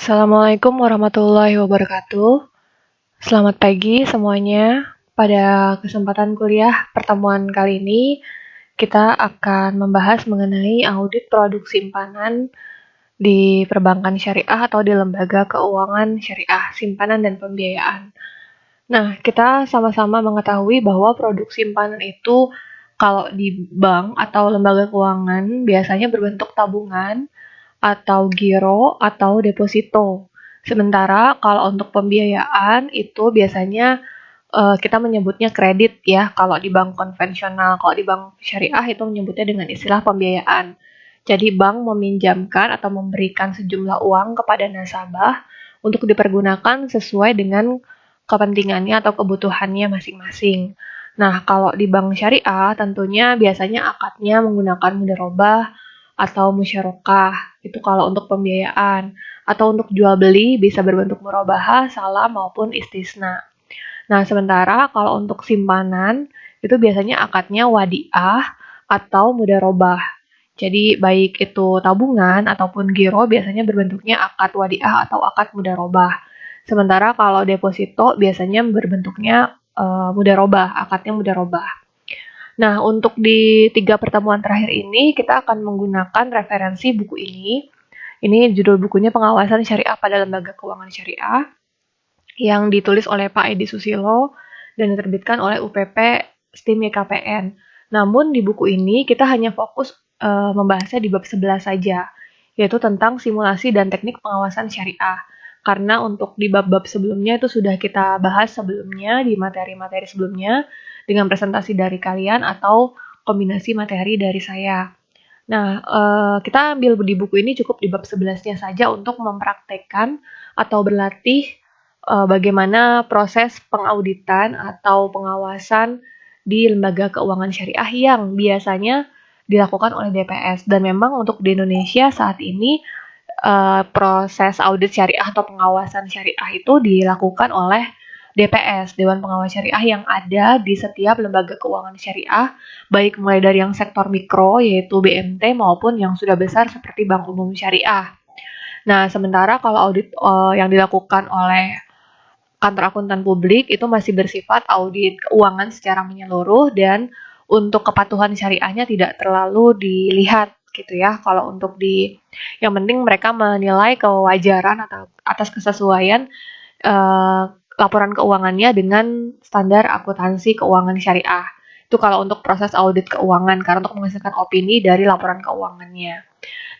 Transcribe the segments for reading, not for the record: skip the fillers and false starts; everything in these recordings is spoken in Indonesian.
Assalamualaikum warahmatullahi wabarakatuh. Selamat pagi semuanya. Pada kesempatan kuliah pertemuan kali ini, kita akan membahas mengenai audit produk simpanan di perbankan syariah atau di lembaga keuangan syariah, simpanan dan pembiayaan. Nah, kita sama-sama mengetahui bahwa produk simpanan itu kalau di bank atau lembaga keuangan biasanya berbentuk tabungan atau giro atau deposito. Sementara kalau untuk pembiayaan itu biasanya kita menyebutnya kredit ya. Kalau di bank konvensional, kalau di bank syariah itu menyebutnya dengan istilah pembiayaan. Jadi bank meminjamkan atau memberikan sejumlah uang kepada nasabah untuk dipergunakan sesuai dengan kepentingannya atau kebutuhannya masing-masing. Nah, kalau di bank syariah tentunya biasanya akadnya menggunakan mudharabah atau musyarakah. Itu kalau untuk pembiayaan. Atau untuk jual beli bisa berbentuk murabahah, salam maupun istisna. Nah, sementara kalau untuk simpanan itu biasanya akadnya wadiah atau mudharabah. Jadi baik itu tabungan ataupun giro biasanya berbentuknya akad wadiah atau akad mudharabah. Sementara kalau deposito biasanya berbentuknya mudharabah, akadnya mudharabah. Nah, untuk di 3 pertemuan terakhir ini kita akan menggunakan referensi buku ini. Ini judul bukunya Pengawasan Syariah pada Lembaga Keuangan Syariah yang ditulis oleh Pak Edi Susilo dan diterbitkan oleh UPP STIM YKPN. Namun di buku ini kita hanya fokus membahasnya di bab 11 saja, yaitu tentang simulasi dan teknik pengawasan syariah. Karena untuk di bab-bab sebelumnya itu sudah kita bahas sebelumnya di materi-materi sebelumnya dengan presentasi dari kalian atau kombinasi materi dari saya. Nah, kita ambil di buku ini cukup di bab 11-nya saja untuk mempraktekkan atau berlatih bagaimana proses pengauditan atau pengawasan di lembaga keuangan syariah yang biasanya dilakukan oleh DPS. Dan memang untuk di Indonesia saat ini proses audit syariah atau pengawasan syariah itu dilakukan oleh DPS, Dewan Pengawas Syariah yang ada di setiap lembaga keuangan syariah, baik mulai dari yang sektor mikro yaitu BMT maupun yang sudah besar seperti Bank Umum Syariah. Nah, sementara kalau audit yang dilakukan oleh kantor akuntan publik itu masih bersifat audit keuangan secara menyeluruh dan untuk kepatuhan syariahnya tidak terlalu dilihat gitu ya. Kalau untuk yang penting mereka menilai kewajaran atau atas kesesuaian laporan keuangannya dengan standar akuntansi keuangan syariah. Itu kalau untuk proses audit keuangan, karena untuk menghasilkan opini dari laporan keuangannya.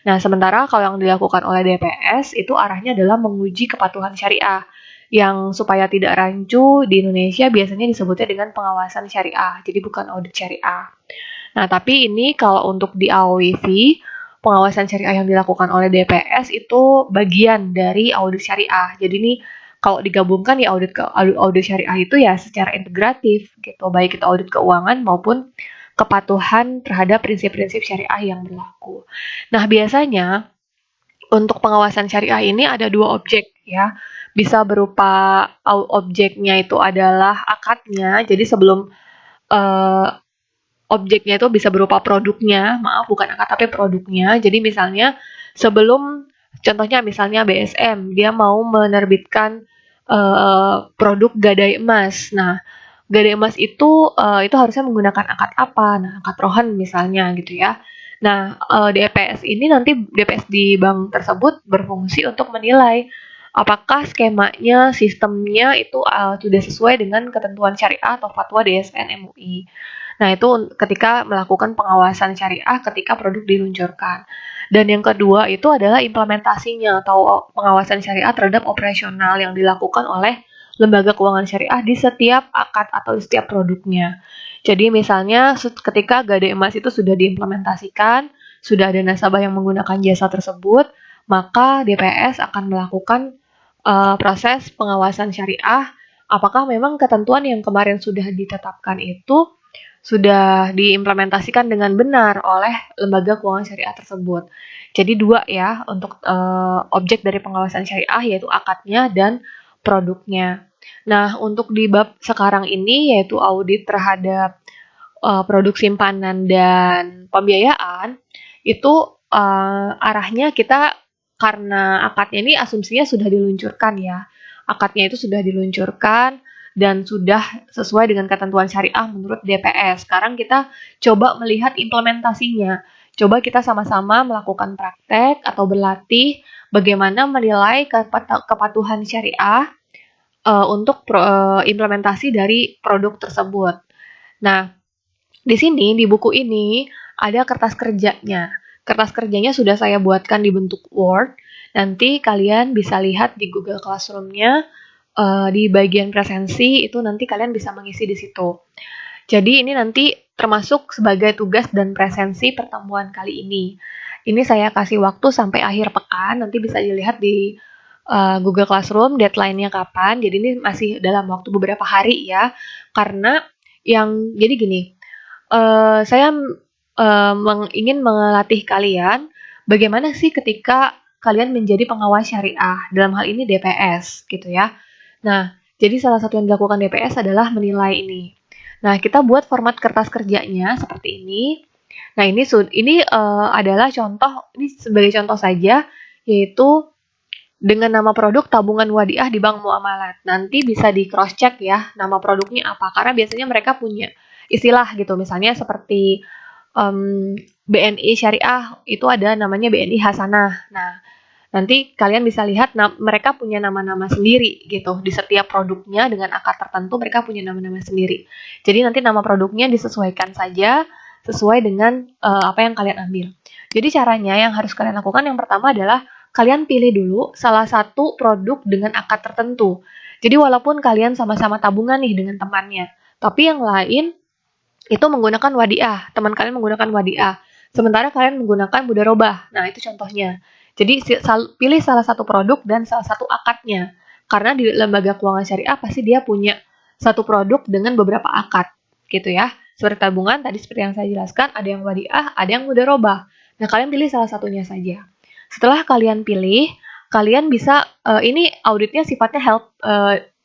Nah, sementara kalau yang dilakukan oleh DPS itu arahnya adalah menguji kepatuhan syariah yang supaya tidak rancu di Indonesia biasanya disebutnya dengan pengawasan syariah, jadi bukan audit syariah. Nah, tapi ini kalau untuk di AOIV, pengawasan syariah yang dilakukan oleh DPS itu bagian dari audit syariah. Jadi ini kalau digabungkan ya audit syariah itu ya secara integratif gitu, baik itu audit keuangan maupun kepatuhan terhadap prinsip-prinsip syariah yang berlaku. Nah, biasanya untuk pengawasan syariah ini ada 2 objek ya. Bisa berupa objeknya itu adalah akadnya. Jadi sebelum objeknya itu bisa berupa produknya, maaf bukan akad tapi produknya. Jadi misalnya sebelum contohnya misalnya BSM, dia mau menerbitkan produk gadai emas. Nah, gadai emas itu harusnya menggunakan akad apa? Nah, akad rohan misalnya gitu ya. Nah, DPS ini nanti DPS di bank tersebut berfungsi untuk menilai apakah skemanya, sistemnya itu sudah sesuai dengan ketentuan syariah atau fatwa DSN MUI. Nah, itu ketika melakukan pengawasan syariah ketika produk diluncurkan. Dan yang kedua itu adalah implementasinya atau pengawasan syariah terhadap operasional yang dilakukan oleh lembaga keuangan syariah di setiap akad atau di setiap produknya. Jadi misalnya ketika gadai emas itu sudah diimplementasikan, sudah ada nasabah yang menggunakan jasa tersebut, maka DPS akan melakukan proses pengawasan syariah apakah memang ketentuan yang kemarin sudah ditetapkan itu sudah diimplementasikan dengan benar oleh lembaga keuangan syariah tersebut. Jadi 2 ya untuk objek dari pengawasan syariah yaitu akadnya dan produknya. Nah, untuk di bab sekarang ini yaitu audit terhadap produk simpanan dan pembiayaan itu arahnya kita karena akadnya ini asumsinya sudah diluncurkan ya. Akadnya itu sudah diluncurkan dan sudah sesuai dengan ketentuan syariah menurut DPS. Sekarang kita coba melihat implementasinya. Coba kita sama-sama melakukan praktek atau berlatih bagaimana menilai kepatuhan syariah untuk implementasi dari produk tersebut. Nah, di sini, di buku ini, ada kertas kerjanya. Kertas kerjanya sudah saya buatkan di bentuk Word. Nanti kalian bisa lihat di Google Classroom-nya, di bagian presensi, itu nanti kalian bisa mengisi di situ. Jadi ini nanti termasuk sebagai tugas dan presensi pertemuan kali ini. Ini saya kasih waktu sampai akhir pekan, nanti bisa dilihat di Google Classroom, deadline-nya kapan. Jadi ini masih dalam waktu beberapa hari ya. Karena jadi gini, saya ingin melatih kalian bagaimana sih ketika kalian menjadi pengawas syariah, dalam hal ini DPS gitu ya. Nah, jadi salah satu yang dilakukan DPS adalah menilai ini. Nah, kita buat format kertas kerjanya seperti ini. Nah, ini adalah contoh, ini sebagai contoh saja, yaitu dengan nama produk tabungan wadiah di bank muamalat. Nanti bisa di cross check ya nama produknya apa, karena biasanya mereka punya istilah gitu, misalnya seperti BNI Syariah itu ada namanya BNI Hasanah. Nah, nanti kalian bisa lihat mereka punya nama-nama sendiri gitu di setiap produknya, dengan akad tertentu mereka punya nama-nama sendiri. Jadi nanti nama produknya disesuaikan saja sesuai dengan apa yang kalian ambil. Jadi caranya yang harus kalian lakukan yang pertama adalah kalian pilih dulu salah satu produk dengan akad tertentu. Jadi walaupun kalian sama-sama tabungan nih dengan temannya, tapi yang lain itu menggunakan wadiah, teman kalian menggunakan wadiah, sementara kalian menggunakan mudharabah. Nah, itu contohnya. Jadi pilih salah satu produk dan salah satu akadnya. Karena di lembaga keuangan syariah pasti dia punya satu produk dengan beberapa akad, gitu ya. Seperti tabungan tadi seperti yang saya jelaskan, ada yang wadiah, ada yang mudharabah. Nah, kalian pilih salah satunya saja. Setelah kalian pilih, kalian bisa ini auditnya sifatnya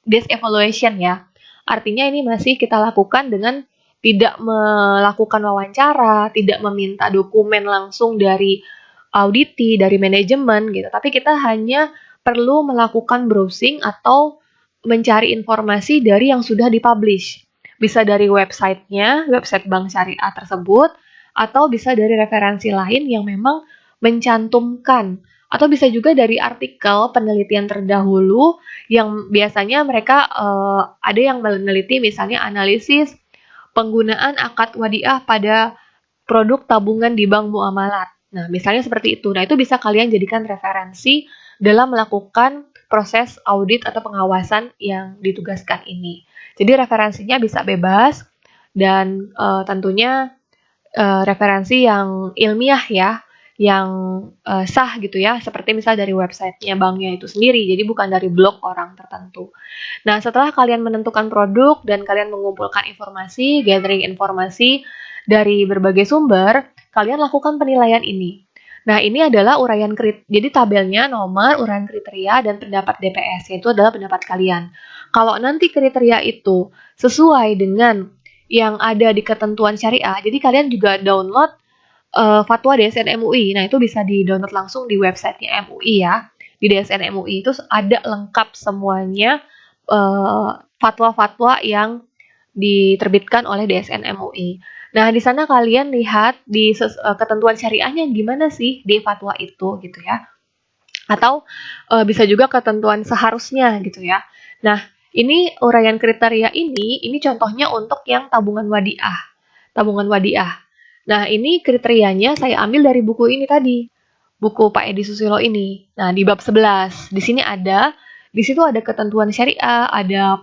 desk evaluation ya. Artinya ini masih kita lakukan dengan tidak melakukan wawancara, tidak meminta dokumen langsung dari auditi, dari manajemen gitu. Tapi kita hanya perlu melakukan browsing atau mencari informasi dari yang sudah dipublish. Bisa dari websitenya, website bank syariah tersebut, atau bisa dari referensi lain yang memang mencantumkan, atau bisa juga dari artikel penelitian terdahulu yang biasanya mereka ada yang meneliti misalnya analisis penggunaan akad wadiah pada produk tabungan di bank muamalat. Nah, misalnya seperti itu. Nah, itu bisa kalian jadikan referensi dalam melakukan proses audit atau pengawasan yang ditugaskan ini. Jadi referensinya bisa bebas dan tentunya referensi yang ilmiah ya, yang sah gitu ya, seperti misal dari websitenya banknya itu sendiri, jadi bukan dari blog orang tertentu. Nah, setelah kalian menentukan produk dan kalian mengumpulkan informasi, gathering informasi dari berbagai sumber, kalian lakukan penilaian ini. Nah, ini adalah uraian jadi tabelnya nomor, uraian kriteria, dan pendapat DPS, yaitu adalah pendapat kalian. Kalau nanti kriteria itu sesuai dengan yang ada di ketentuan syariah, jadi kalian juga download fatwa DSN MUI. Nah, itu bisa di-download langsung di websitenya MUI ya. Di DSN MUI itu ada lengkap semuanya fatwa-fatwa yang diterbitkan oleh DSN MUI. Nah, di sana kalian lihat di ketentuan syariahnya gimana sih di fatwa itu gitu ya. Atau bisa juga ketentuan seharusnya gitu ya. Nah, ini uraian kriteria ini contohnya untuk yang tabungan wadiah. Tabungan wadiah. Nah, ini kriterianya saya ambil dari buku ini tadi. Buku Pak Edi Susilo ini. Nah, di bab 11. Di sini di situ ada ketentuan syariah, ada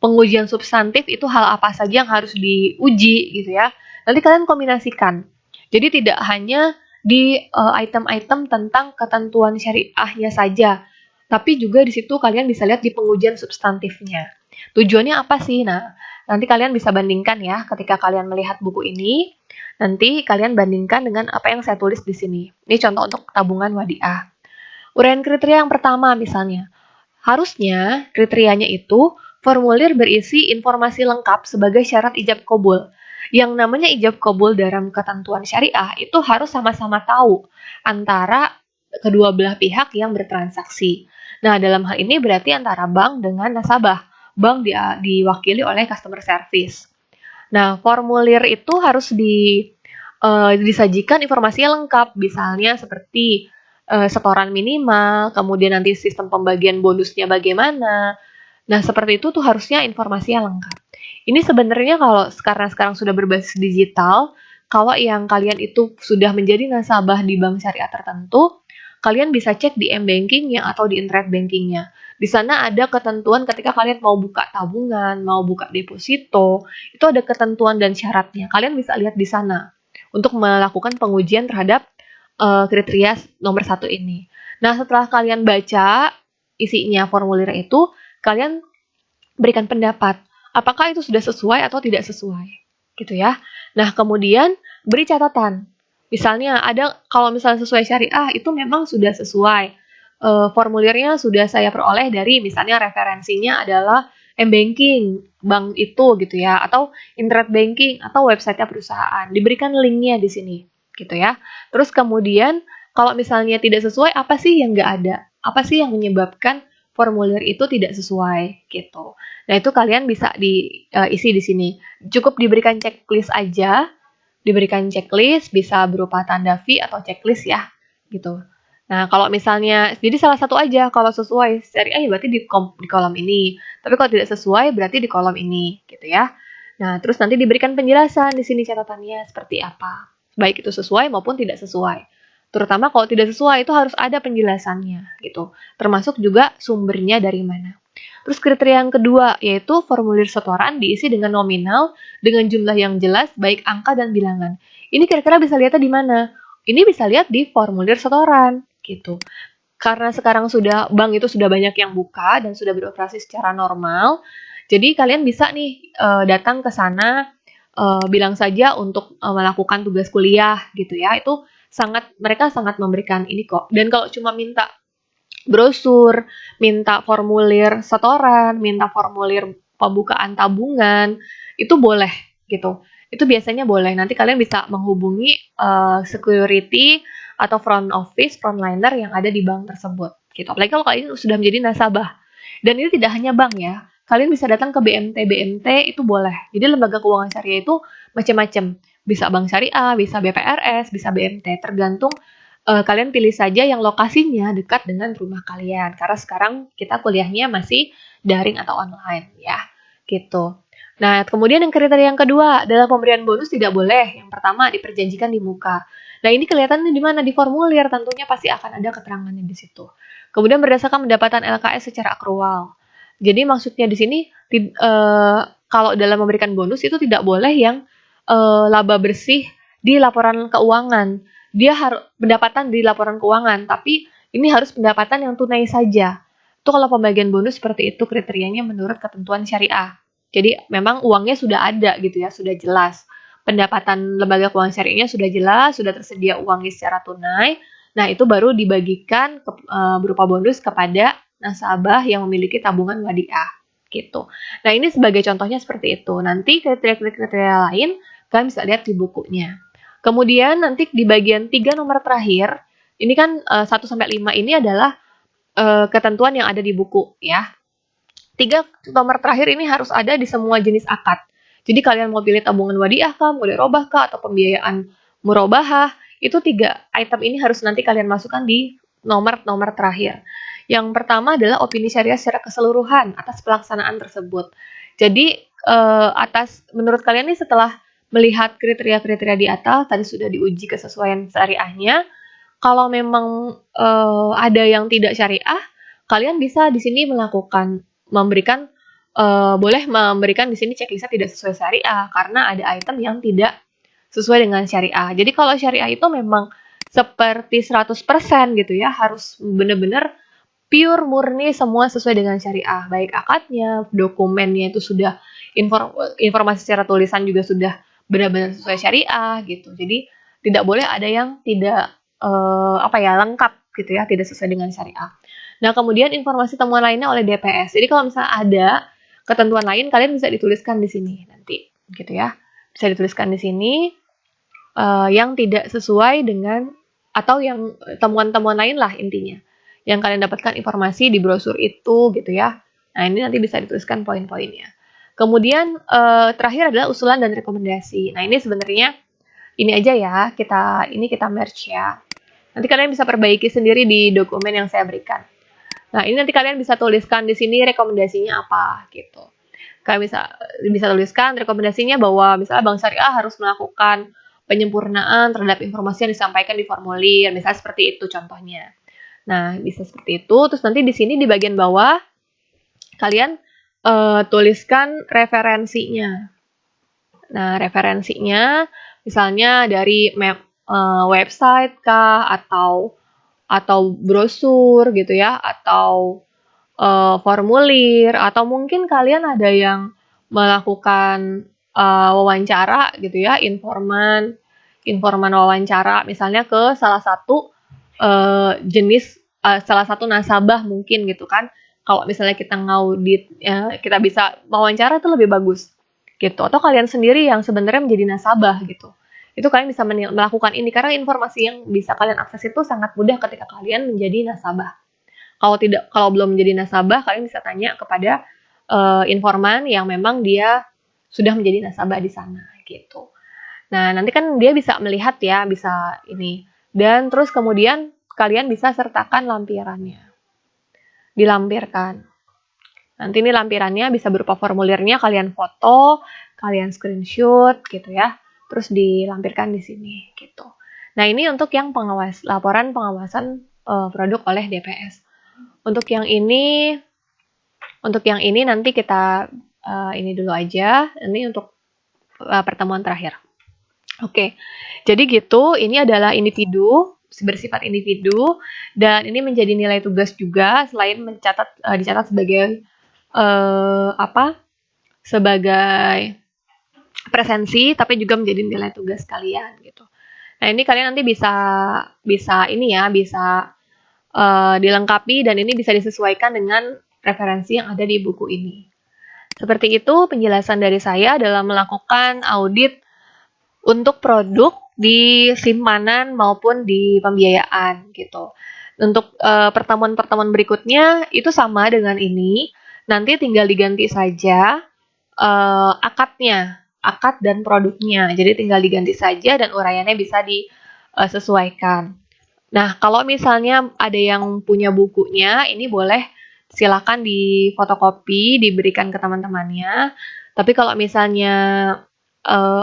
pengujian substantif, itu hal apa saja yang harus diuji gitu ya. Nanti kalian kombinasikan. Jadi tidak hanya di item-item tentang ketentuan syariahnya saja, tapi juga di situ kalian bisa lihat di pengujian substantifnya. Tujuannya apa sih? Nah, nanti kalian bisa bandingkan ya ketika kalian melihat buku ini. Nanti kalian bandingkan dengan apa yang saya tulis di sini. Ini contoh untuk tabungan wadiah. Uraian kriteria yang pertama misalnya. Harusnya kriterianya itu formulir berisi informasi lengkap sebagai syarat ijab qabul. Yang namanya ijab qabul dalam ketentuan syariah itu harus sama-sama tahu antara kedua belah pihak yang bertransaksi. Nah, dalam hal ini berarti antara bank dengan nasabah. Bank diwakili oleh customer service. Nah, formulir itu harus disajikan informasinya lengkap, misalnya seperti setoran minimal, kemudian nanti sistem pembagian bonusnya bagaimana. Nah, seperti itu tuh harusnya informasinya lengkap. Ini sebenarnya kalau sekarang sudah berbasis digital, kalau yang kalian itu sudah menjadi nasabah di bank syariah tertentu, kalian bisa cek di m-bankingnya atau di internet bankingnya. Di sana ada ketentuan ketika kalian mau buka tabungan, mau buka deposito, itu ada ketentuan dan syaratnya. Kalian bisa lihat di sana untuk melakukan pengujian terhadap kriteria nomor 1 ini. Nah, setelah kalian baca isinya formulir itu, kalian berikan pendapat. Apakah itu sudah sesuai atau tidak sesuai? Gitu ya. Nah, kemudian beri catatan. Misalnya kalau misalnya sesuai syariah itu memang sudah sesuai. Formulirnya sudah saya peroleh dari misalnya referensinya adalah m-banking bank itu gitu ya, atau internet banking atau website perusahaan. Diberikan linknya di sini gitu ya. Terus kemudian kalau misalnya tidak sesuai, apa sih yang nggak ada? Apa sih yang menyebabkan formulir itu tidak sesuai gitu. Nah, itu kalian bisa diisi di sini. Cukup diberikan checklist aja. Diberikan checklist bisa berupa tanda V atau checklist ya, gitu. Nah, kalau misalnya jadi salah satu aja, kalau sesuai syariah ya berarti di kolom ini. Tapi kalau tidak sesuai berarti di kolom ini, gitu ya. Nah, terus nanti diberikan penjelasan di sini catatannya seperti apa. Baik itu sesuai maupun tidak sesuai. Terutama kalau tidak sesuai itu harus ada penjelasannya, gitu. Termasuk juga sumbernya dari mana. Terus kriteria yang kedua yaitu formulir setoran diisi dengan nominal dengan jumlah yang jelas baik angka dan bilangan. Ini kira-kira bisa lihatnya di mana? Ini bisa lihat di formulir setoran gitu. Karena sekarang bank itu sudah banyak yang buka dan sudah beroperasi secara normal. Jadi kalian bisa nih datang ke sana bilang saja untuk melakukan tugas kuliah gitu ya. Itu mereka sangat memberikan ini kok. Dan kalau cuma minta brosur, minta formulir setoran, minta formulir pembukaan tabungan, itu boleh gitu. Itu biasanya boleh. Nanti kalian bisa menghubungi security atau front office, frontliner yang ada di bank tersebut. Gitu. Apalagi kalau kalian sudah menjadi nasabah. Dan ini tidak hanya bank ya. Kalian bisa datang ke BMT itu boleh. Jadi lembaga keuangan syariah itu macam-macam. Bisa bank syariah, bisa BPRS, bisa BMT. Tergantung kalian pilih saja yang lokasinya dekat dengan rumah kalian. Karena sekarang kita kuliahnya masih daring atau online ya. Gitu. Nah, kemudian yang kriteria yang kedua, dalam pemberian bonus tidak boleh. Yang pertama, diperjanjikan di muka. Nah, ini kelihatannya di mana? Di formulir, tentunya pasti akan ada keterangannya di situ. Kemudian berdasarkan pendapatan LKS secara akrual. Jadi maksudnya di sini, kalau dalam memberikan bonus itu tidak boleh yang laba bersih di laporan keuangan. Dia harus pendapatan di laporan keuangan, tapi ini harus pendapatan yang tunai saja. Itu kalau pembagian bonus seperti itu kriterianya menurut ketentuan syariah. Jadi memang uangnya sudah ada gitu ya, sudah jelas. Pendapatan lembaga keuangan syariahnya sudah jelas, sudah tersedia uangnya secara tunai. Nah, itu baru dibagikan berupa bonus kepada nasabah yang memiliki tabungan wadiah gitu. Nah, ini sebagai contohnya seperti itu. Nanti kriteria-kriteria lain kalian bisa lihat di bukunya. Kemudian nanti di bagian 3 nomor terakhir, ini kan 1 sampai 5 ini adalah ketentuan yang ada di buku ya. 3 nomor terakhir ini harus ada di semua jenis akad. Jadi kalian mau pilih tabungan wadiah kah, mudharabah kah, atau pembiayaan murabahah, itu 3 item ini harus nanti kalian masukkan di nomor-nomor terakhir. Yang pertama adalah opini syariah secara keseluruhan atas pelaksanaan tersebut. Jadi menurut kalian nih setelah melihat kriteria-kriteria di atas, tadi sudah diuji kesesuaian syariahnya. Kalau memang ada yang tidak syariah, kalian bisa di sini boleh memberikan di sini checklistnya tidak sesuai syariah, karena ada item yang tidak sesuai dengan syariah. Jadi kalau syariah itu memang seperti 100% gitu ya, harus benar-benar pure murni semua sesuai dengan syariah. Baik akadnya, dokumennya itu sudah informasi secara tulisan juga sudah benar-benar sesuai syariah gitu. Jadi tidak boleh ada yang tidak lengkap gitu ya, tidak sesuai dengan syariah. Nah, kemudian informasi temuan lainnya oleh DPS. Jadi kalau misalnya ada ketentuan lain, kalian bisa dituliskan di sini nanti gitu ya. Bisa dituliskan di sini yang tidak sesuai dengan atau yang temuan-temuan lain lah intinya yang kalian dapatkan informasi di brosur itu gitu ya. Nah, ini nanti bisa dituliskan poin-poinnya. Kemudian terakhir adalah usulan dan rekomendasi. Nah, ini sebenarnya ini aja ya, kita merge ya. Nanti kalian bisa perbaiki sendiri di dokumen yang saya berikan. Nah, ini nanti kalian bisa tuliskan di sini rekomendasinya apa gitu. Kalian bisa tuliskan rekomendasinya bahwa misalnya Bank Syariah harus melakukan penyempurnaan terhadap informasi yang disampaikan di formulir, misalnya seperti itu contohnya. Nah, bisa seperti itu. Terus nanti di sini di bagian bawah kalian tuliskan referensinya. Nah, referensinya misalnya dari website kah atau brosur gitu ya, atau formulir, atau mungkin kalian ada yang melakukan wawancara gitu ya, informan wawancara misalnya ke salah satu jenis salah satu nasabah mungkin gitu kan. Kalau misalnya kita ngaudit, kita bisa wawancara itu lebih bagus gitu. Atau kalian sendiri yang sebenarnya menjadi nasabah gitu. Itu kalian bisa melakukan ini karena informasi yang bisa kalian akses itu sangat mudah ketika kalian menjadi nasabah. Kalau belum menjadi nasabah, kalian bisa tanya kepada informan yang memang dia sudah menjadi nasabah di sana gitu. Nah, nanti kan dia bisa melihat ya, bisa ini. Dan terus kemudian kalian bisa sertakan lampirannya. Dilampirkan. Nanti ini lampirannya bisa berupa formulirnya, kalian foto, kalian screenshot gitu ya. Terus dilampirkan di sini gitu. Nah, ini untuk yang laporan pengawasan produk oleh DPS. Untuk yang ini nanti kita ini dulu aja. Ini untuk pertemuan terakhir. Oke, jadi gitu. Ini adalah individu, bersifat individu, dan ini menjadi nilai tugas juga selain dicatat sebagai sebagai presensi, tapi juga menjadi nilai tugas kalian gitu. Nah, ini kalian nanti bisa dilengkapi dan ini bisa disesuaikan dengan referensi yang ada di buku ini. Seperti itu penjelasan dari saya dalam melakukan audit untuk produk di simpanan maupun di pembiayaan gitu. Untuk pertemuan-pertemuan berikutnya itu sama dengan ini, nanti tinggal diganti saja akad dan produknya. Jadi tinggal diganti saja dan uraiannya bisa disesuaikan. Nah, kalau misalnya ada yang punya bukunya, ini boleh silakan difotokopi, diberikan ke teman-temannya. Tapi kalau misalnya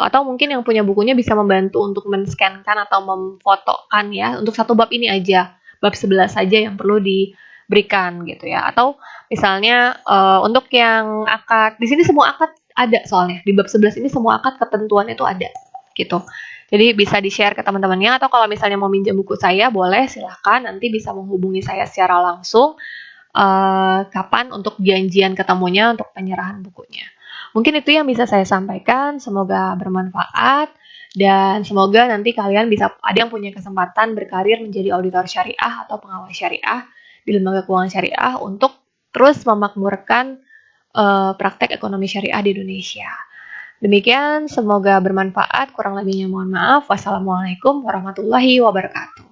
atau mungkin yang punya bukunya bisa membantu untuk men-scankan atau memfotokan ya, untuk satu bab ini aja, bab 11 saja yang perlu diberikan gitu ya. Atau misalnya untuk yang akad, di sini semua akad ada soalnya, di bab 11 ini semua akad ketentuan itu ada gitu. Jadi bisa di-share ke teman-temannya, atau kalau misalnya mau minjem buku saya boleh silahkan, nanti bisa menghubungi saya secara langsung kapan untuk janjian ketemunya untuk penyerahan bukunya. Mungkin itu yang bisa saya sampaikan, semoga bermanfaat dan semoga nanti kalian bisa ada yang punya kesempatan berkarir menjadi auditor syariah atau pengawas syariah di lembaga keuangan syariah untuk terus memakmurkan praktek ekonomi syariah di Indonesia. Demikian, semoga bermanfaat, kurang lebihnya mohon maaf. Wassalamualaikum warahmatullahi wabarakatuh.